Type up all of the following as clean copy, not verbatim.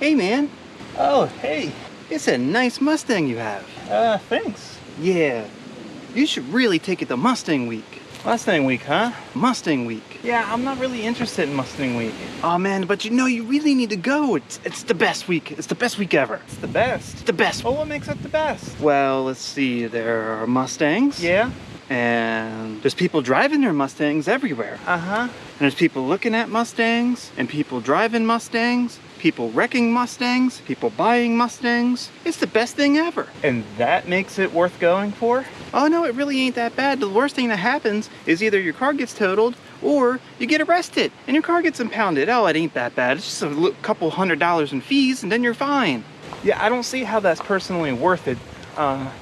Hey man, Oh, hey. it's a nice Mustang you have. Thanks. Yeah, you should really take it to Mustang Week. Mustang Week, huh? Mustang Week. Yeah, I'm not really interested in Mustang Week. Oh man, but you really need to go. It's the best week. It's the best week ever. It's the best. It's the best. Well, what makes it the best? Well, let's see. There are Mustangs. Yeah? And there's people driving their Mustangs everywhere. Uh-huh. And there's people looking at Mustangs, and people driving Mustangs, people wrecking Mustangs, people buying Mustangs. It's the best thing ever. And that makes it worth going for? Oh no, it really ain't that bad. The worst thing that happens is either your car gets totaled or you get arrested and your car gets impounded. Oh, it ain't that bad. It's just a couple $100 in fees and then you're fine. Yeah, I don't see how that's personally worth it,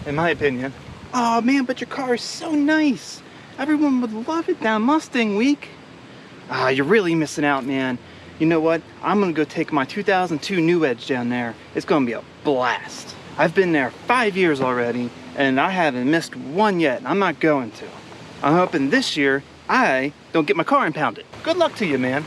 in my opinion. Oh man, but your car is so nice. Everyone would love it down Mustang Week. Ah, you're really missing out, man. You know what? I'm gonna go take my 2002 New Edge down there. It's gonna be a blast. I've been there 5 years already, and I haven't missed one yet. I'm not going to. I'm hoping this year I don't get my car impounded. Good luck to you, man.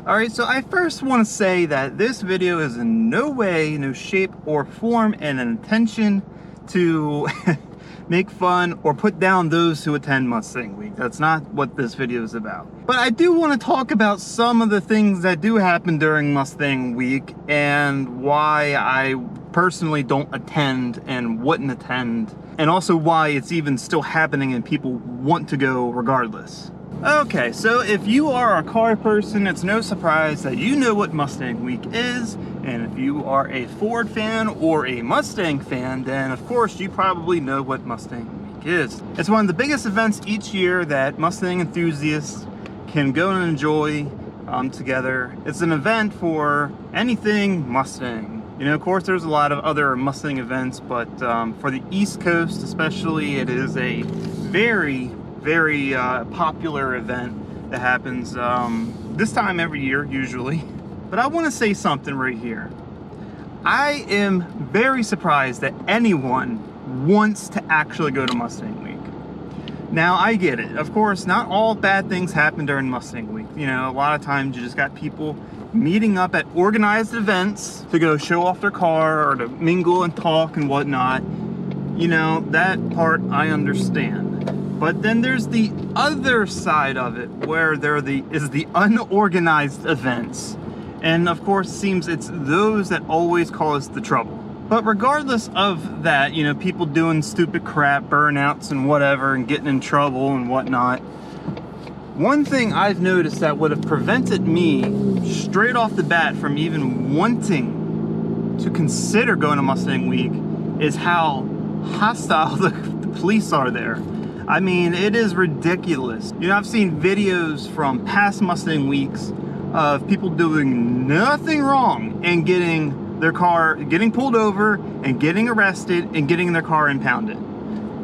Alright, so I first want to say that this video is in no way, no shape or form an intention to make fun or put down those who attend Mustang Week. That's not what this video is about. But I do want to talk about some of the things that do happen during Mustang Week and why I personally don't attend and wouldn't attend, and also why it's even still happening and people want to go regardless. Okay, so if you are a car person, it's no surprise that you know what Mustang Week is, and if you are a Ford fan or a Mustang fan, then of course you probably know what Mustang Week is. It's one of the biggest events each year that Mustang enthusiasts can go and enjoy together. It's an event for anything Mustang. You know, of course there's a lot of other Mustang events, but for the East Coast especially, it is a very popular event that happens this time every year usually. But I want to say something right here. I am very surprised that anyone wants to actually go to Mustang Week. Now I get it, of course not all bad things happen during Mustang Week. You know, a lot of times you just got people meeting up at organized events to go show off their car or to mingle and talk and whatnot. You know, that part I understand. But then there's the other side of it where there is the unorganized events. And of course, it seems it's those that always cause the trouble. But regardless of that, you know, people doing stupid crap, burnouts and whatever, and getting in trouble and whatnot. One thing I've noticed that would have prevented me straight off the bat from even wanting to consider going to Mustang Week is how hostile the police are there. I mean, it is ridiculous. You know, I've seen videos from past Mustang Weeks of people doing nothing wrong and getting their car, getting pulled over and getting arrested and getting their car impounded.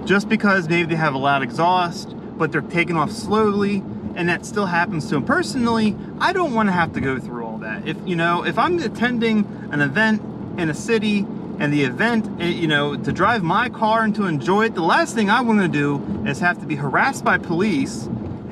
Just because maybe they have a loud exhaust, but they're taking off slowly, and that still happens to them. Personally, I don't want to have to go through all that. If I'm attending an event in a city and the event, you know, to drive my car and to enjoy it, the last thing I want to do is have to be harassed by police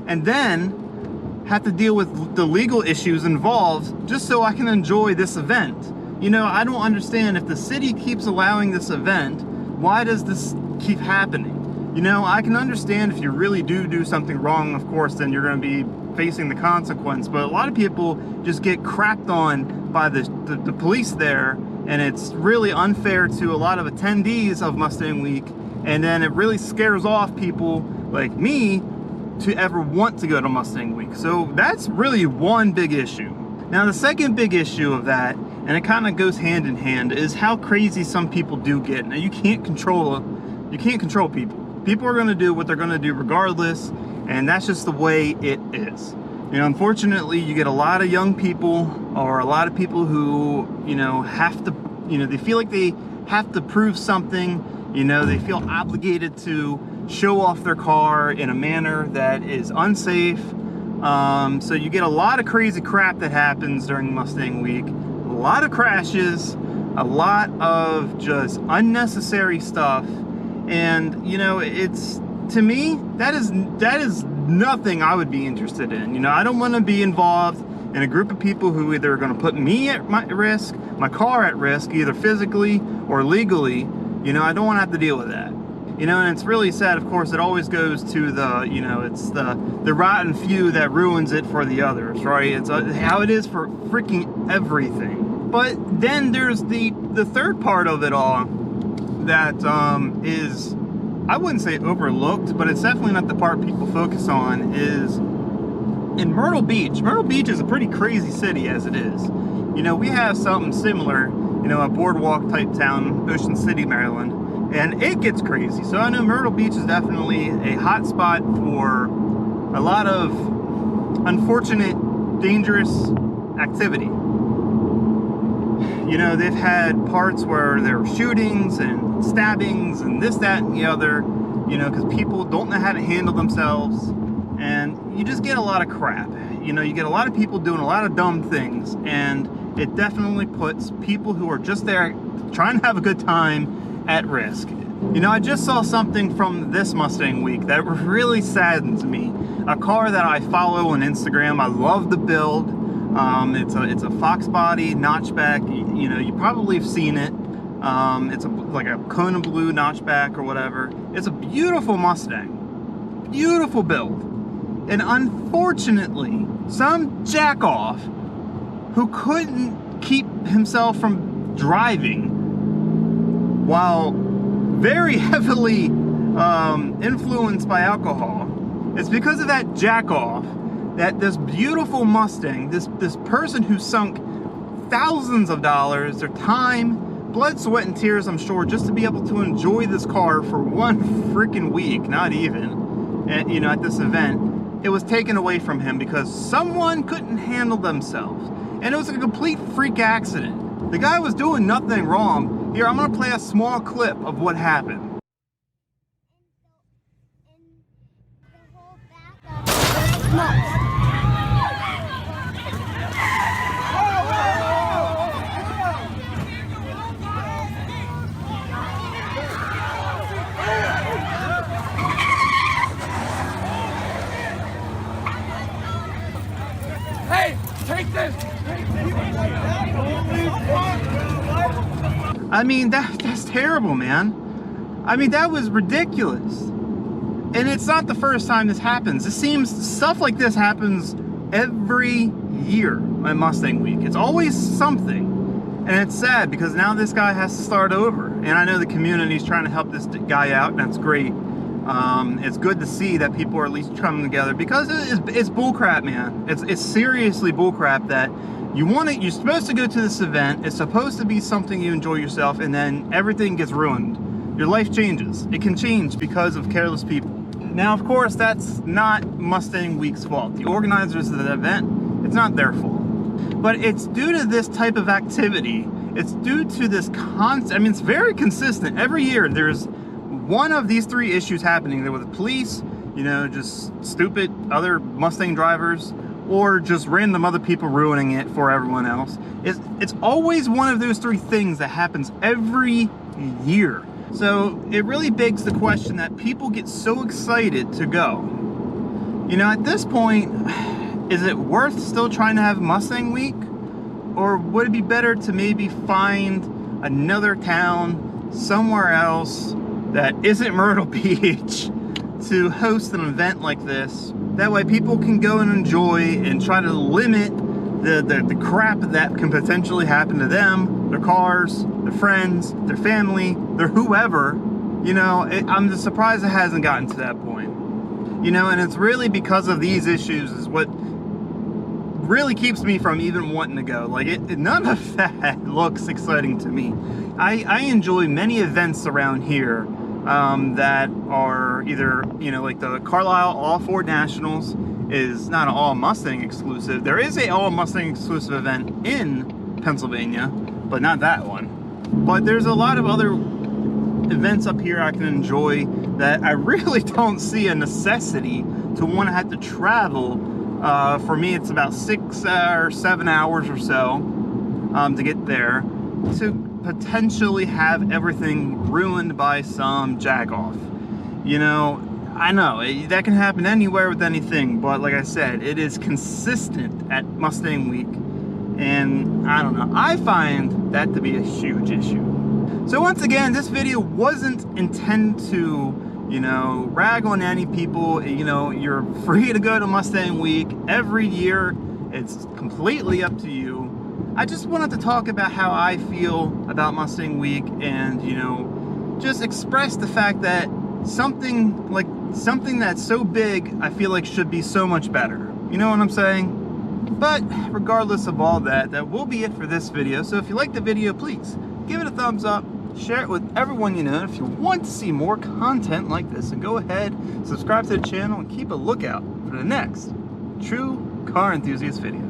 and then have to deal with the legal issues involved just so I can enjoy this event. You know, I don't understand, if the city keeps allowing this event, why does this keep happening? You know, I can understand if you really do something wrong, of course, then you're going to be facing the consequence. But a lot of people just get crapped on by the police there, and it's really unfair to a lot of attendees of Mustang Week, and then it really scares off people like me to ever want to go to Mustang Week. So that's really one big issue. Now the second big issue of that, and it kind of goes hand in hand, is how crazy some people do get. Now you can't control people. People are going to do what they're going to do regardless, and that's just the way it is. You know, unfortunately, you get a lot of young people, or a lot of people who, you know, have to, you know, they feel like they have to prove something. You know, they feel obligated to show off their car in a manner that is unsafe. So you get a lot of crazy crap that happens during Mustang Week. A lot of crashes, a lot of just unnecessary stuff. And you know, it's, to me, that is nothing I would be interested in. You know, I don't want to be involved in a group of people who either are going to put me at risk, my car at risk, either physically or legally. You know, I don't want to have to deal with that. You know, and it's really sad, of course, it always goes to the, you know, it's the rotten few that ruins it for the others, right? It's how it is for freaking everything. But then there's the third part of it all that is, I wouldn't say overlooked, but it's definitely not the part people focus on, is in Myrtle Beach. Myrtle Beach is a pretty crazy city as it is. You know, we have something similar, you know, a boardwalk type town, Ocean City, Maryland, and it gets crazy. So I know Myrtle Beach is definitely a hot spot for a lot of unfortunate, dangerous activity. You know, they've had parts where there were shootings and stabbings and this, that, and the other, you know, because people don't know how to handle themselves, and you just get a lot of crap. You know, you get a lot of people doing a lot of dumb things, and it definitely puts people who are just there trying to have a good time at risk. You know, I just saw something from this Mustang week that really saddens me. A car that I follow on Instagram. I love the build. It's a Fox body notchback. You know, you probably have seen it. It's like a Kona blue notchback or whatever. It's a beautiful Mustang, beautiful build. And unfortunately, some jackoff who couldn't keep himself from driving while very heavily influenced by alcohol. It's because of that jackoff that this beautiful Mustang, this person who sunk thousands of dollars, their time, blood, sweat, and tears, I'm sure, just to be able to enjoy this car for one freaking week, not even, at, you know, at this event, it was taken away from him because someone couldn't handle themselves. And it was a complete freak accident. The guy was doing nothing wrong. Here, I'm gonna play a small clip of what happened. Hey, take this! I mean, that's terrible, man. I mean, that was ridiculous. And it's not the first time this happens. It seems stuff like this happens every year at Mustang Week. It's always something. And it's sad because now this guy has to start over. And I know the community's trying to help this guy out, and that's great. It's good to see that people are at least coming together, because it's bullcrap, man. It's seriously bullcrap that you're supposed to go to this event. It's supposed to be something you enjoy yourself, and then everything gets ruined. Your life changes. It can change because of careless people. Now, of course, that's not Mustang Week's fault. The organizers of the event, it's not their fault. But it's due to this type of activity. It's due to this I mean, it's very consistent. Every year, there's one of these three issues happening. There with the police, you know, just stupid other Mustang drivers, or just random other people ruining it for everyone else. It's always one of those three things that happens every year. So it really begs the question that people get so excited to go. You know, at this point, is it worth still trying to have Mustang Week? Or would it be better to maybe find another town somewhere else that isn't Myrtle Beach to host an event like this? That way people can go and enjoy and try to limit the crap that can potentially happen to them, their cars, their friends, their family, their whoever. You know, I'm just surprised it hasn't gotten to that point. You know, and it's really because of these issues is what really keeps me from even wanting to go. Like, none of that looks exciting to me. I enjoy many events around here that are either, you know, like the Carlisle All Ford Nationals is not an all Mustang exclusive. There is a all Mustang exclusive event in Pennsylvania, but not that one. But there's a lot of other events up here I can enjoy that I really don't see a necessity to want to have to travel. For me, it's about 6 or 7 hours or so to get there, to potentially have everything ruined by some jack-off. You know, I know that can happen anywhere with anything, but like I said, it is consistent at Mustang Week, and I don't know, I find that to be a huge issue. So once again, this video wasn't intended to, you know, rag on any people. You know, you're free to go to Mustang Week every year. It's completely up to you. I just wanted to talk about how I feel about Mustang Week, and, you know, just express the fact that something that's so big, I feel like should be so much better. You know what I'm saying? But regardless of all that, that will be it for this video. So if you like the video, please give it a thumbs up, share it with everyone you know. If you want to see more content like this, and go ahead, subscribe to the channel, and keep a lookout for the next true car enthusiast video.